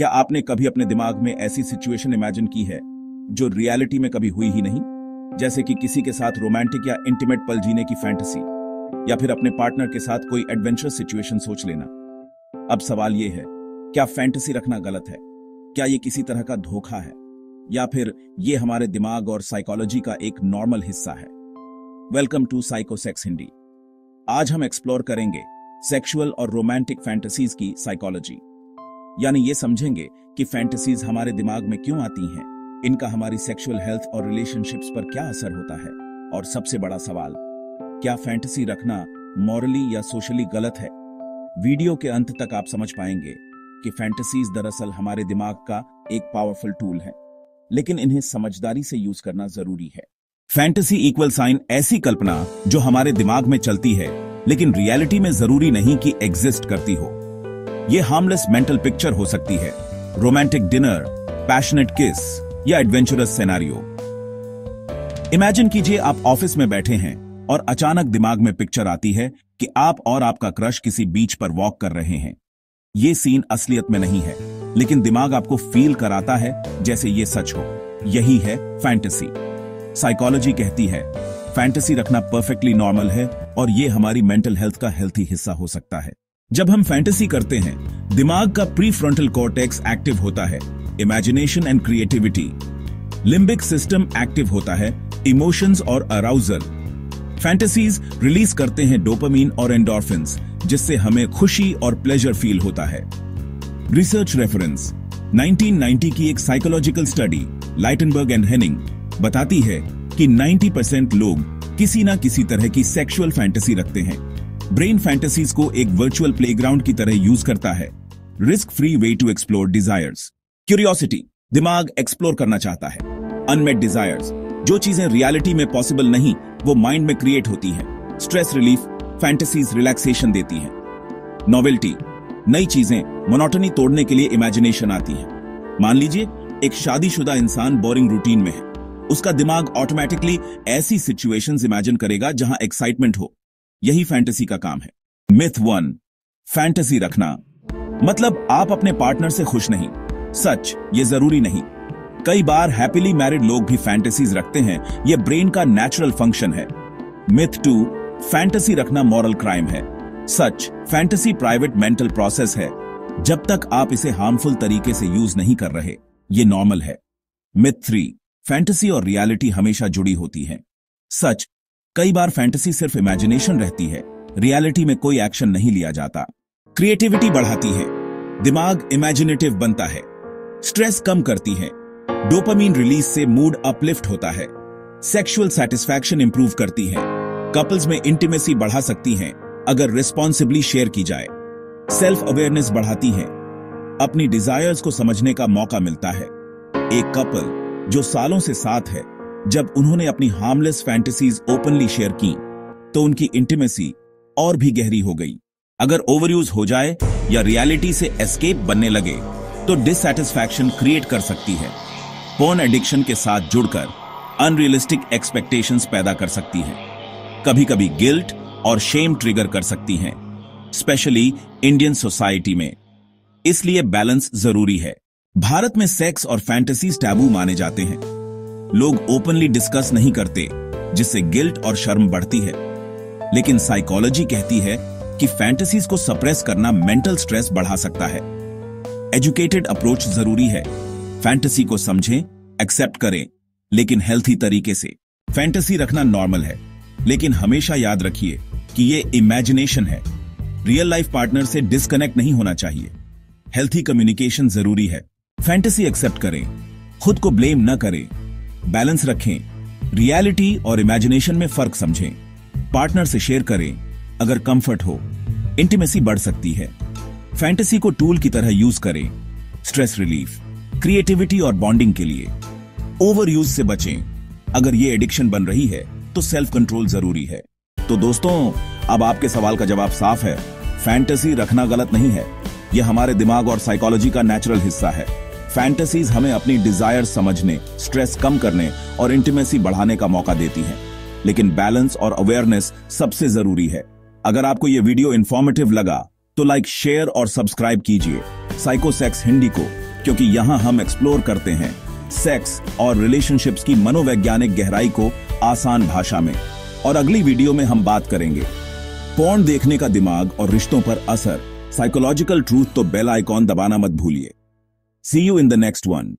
क्या आपने कभी अपने दिमाग में ऐसी सिचुएशन इमेजिन की है जो रियलिटी में कभी हुई ही नहीं? जैसे कि किसी के साथ रोमांटिक या इंटीमेट पल जीने की फैंटेसी, या फिर अपने पार्टनर के साथ कोई एडवेंचरस सिचुएशन सोच लेना। अब सवाल यह है, क्या फैंटेसी रखना गलत है? क्या ये किसी तरह का धोखा है, या फिर ये हमारे दिमाग और साइकोलॉजी का एक नॉर्मल हिस्सा है? Welcome to psycho sex Hindi. आज हम एक्सप्लोर करेंगे सेक्सुअल और रोमांटिक फैंटेसीज की साइकोलॉजी, यानी ये समझेंगे कि फैंटेसीज हमारे दिमाग में क्यों आती हैं, इनका हमारी सेक्सुअल हेल्थ और रिलेशनशिप्स पर क्या असर होता है, और सबसे बड़ा सवाल, क्या फैंटेसी रखना मॉरली या सोशली गलत है? वीडियो के अंत तक आप समझ पाएंगे कि फैंटेसीज दरअसल हमारे दिमाग का एक पावरफुल टूल है, लेकिन इन्हें समझदारी से यूज करना जरूरी है। फैंटेसी इक्वल साइन ऐसी कल्पना जो हमारे दिमाग में चलती है लेकिन रियलिटी में जरूरी नहीं कि एग्जिस्ट करती हो। ये हार्मलेस मेंटल पिक्चर हो सकती है, रोमांटिक डिनर, पैशनेट किस या एडवेंचरस सिनेरियो। इमेजिन कीजिए आप ऑफिस में बैठे हैं और अचानक दिमाग में पिक्चर आती है कि आप और आपका क्रश किसी बीच पर वॉक कर रहे हैं। ये सीन असलियत में नहीं है, लेकिन दिमाग आपको फील कराता है जैसे ये सच हो। यही है फैंटेसी। साइकोलॉजी कहती है फैंटेसी रखना परफेक्टली नॉर्मल है और ये हमारी मेंटल हेल्थ का हेल्थी हिस्सा हो सकता है। जब हम फैंटेसी करते हैं, दिमाग का प्रीफ्रंटल कॉर्टेक्स एक्टिव होता है, imagination and creativity. Limbic system active होता है, इमोशंस और अराउजल। फैंटेसीज रिलीज करते हैं डोपामीन और एंडोर्फिन्स, जिससे हमें खुशी और प्लेजर फील होता है। रिसर्च रेफरेंस 1990 की एक साइकोलॉजिकल स्टडी लाइटनबर्ग एंड हेनिंग बताती है कि 90% लोग किसी ना किसी तरह की सेक्सुअल फैंटेसी रखते हैं। ब्रेन फैंटेसीज को एक वर्चुअल प्लेग्राउंड की तरह यूज करता है, risk free way to explore desires. Curiosity, दिमाग एक्सप्लोर करना चाहता है। अनमेट डिजायर्स, जो चीजें रियलिटी में पॉसिबल नहीं वो माइंड में क्रिएट होती हैं। स्ट्रेस रिलीफ, फैंटेसीज रिलैक्सेशन देती हैं। नोवेल्टी, नई चीजें, मोनोटनी तोड़ने के लिए इमेजिनेशन आती है। मान लीजिए एक शादीशुदा इंसान बोरिंग रूटीन में है, उसका दिमाग ऑटोमेटिकली ऐसी सिचुएशंस इमेजिन करेगा जहां एक्साइटमेंट हो। यही फैंटेसी का काम है। मिथ 1, फैंटेसी रखना मतलब आप अपने पार्टनर से खुश नहीं। सच, ये जरूरी नहीं। कई बार हैप्पीली मैरिड लोग भी फैंटेसीज रखते हैं, यह ब्रेन का नेचुरल फंक्शन है। मिथ 2, फैंटेसी रखना मॉरल क्राइम है। सच, फैंटेसी प्राइवेट मेंटल प्रोसेस है। जब तक आप इसे हार्मफुल तरीके से यूज नहीं कर रहे, ये नॉर्मल है। मिथ 3, फैंटेसी और रियलिटी हमेशा जुड़ी होती है। सच, कई बार फैंटेसी सिर्फ इमेजिनेशन रहती है, रियलिटी में कोई एक्शन नहीं लिया जाता। क्रिएटिविटी बढ़ाती है, दिमाग इमेजिनेटिव बनता है। स्ट्रेस कम करती है, डोपामीन रिलीज से मूड अपलिफ्ट होता है। सेक्सुअल सैटिस्फैक्शन इंप्रूव करती है। कपल्स में इंटीमेसी बढ़ा सकती हैं अगर रिस्पॉन्सिबली शेयर की जाए। सेल्फ अवेयरनेस बढ़ाती है, अपनी डिजायर्स को समझने का मौका मिलता है। एक कपल जो सालों से साथ है, जब उन्होंने अपनी हार्मलेस फैंटेसीज ओपनली शेयर की तो उनकी इंटीमेसी और भी गहरी हो गई। अगर ओवरयूज हो जाए या रियलिटी से एस्केप बनने लगे तो डिससैटिस्फैक्शन क्रिएट कर सकती है। पोर्न एडिक्शन के साथ जुड़कर अनरियलिस्टिक एक्सपेक्टेशंस पैदा कर सकती है। कभी कभी गिल्ट और शेम ट्रिगर कर सकती हैं, स्पेशली इंडियन सोसाइटी में। इसलिए बैलेंस जरूरी है। भारत में सेक्स और फैंटेसीज टैबू माने जाते हैं। लोग ओपनली डिस्कस नहीं करते, जिससे गिल्ट और शर्म बढ़ती है। लेकिन साइकोलॉजी कहती है कि फैंटेसीज को सप्रेस करना मेंटल स्ट्रेस बढ़ा सकता है। एजुकेटेड अप्रोच जरूरी है। फैंटेसी को समझें, एक्सेप्ट करें, लेकिन हेल्थी तरीके से। फैंटेसी रखना नॉर्मल है, लेकिन हमेशा याद रखिए कि ये इमेजिनेशन है। रियल लाइफ पार्टनर से डिस्कनेक्ट नहीं होना चाहिए। हेल्थी कम्युनिकेशन जरूरी है। फैंटेसी एक्सेप्ट करें, खुद को ब्लेम न करें, बैलेंस रखें। रियलिटी और इमेजिनेशन में फर्क समझें। पार्टनर से शेयर करें अगर कंफर्ट हो। इंटीमेसी बढ़ सकती है। फैंटेसी को टूल की तरह यूज करें, स्ट्रेस रिलीफ, क्रिएटिविटी और बॉन्डिंग के लिए। ओवर यूज से बचें। अगर ये एडिक्शन बन रही है तो सेल्फ कंट्रोल जरूरी है। तो दोस्तों, अब आपके सवाल का जवाब साफ है। फैंटेसी रखना गलत नहीं है, यह हमारे दिमाग और साइकोलॉजी का नेचुरल हिस्सा है। फैंटेसीज हमें अपनी डिजायर समझने, स्ट्रेस कम करने और इंटीमेसी बढ़ाने का मौका देती हैं। लेकिन बैलेंस और अवेयरनेस सबसे जरूरी है। अगर आपको यह वीडियो इंफॉर्मेटिव लगा तो लाइक, शेयर और सब्सक्राइब कीजिए साइको सेक्स हिंदी को क्योंकि यहां हम एक्सप्लोर करते हैं सेक्स और रिलेशनशिप्स की मनोवैज्ञानिक गहराई को आसान भाषा में। और अगली वीडियो में हम बात करेंगे पोर्न देखने का दिमाग और रिश्तों पर असर, साइकोलॉजिकल ट्रूथ। तो बेल आइकॉन दबाना मत भूलिए। See you in the next one.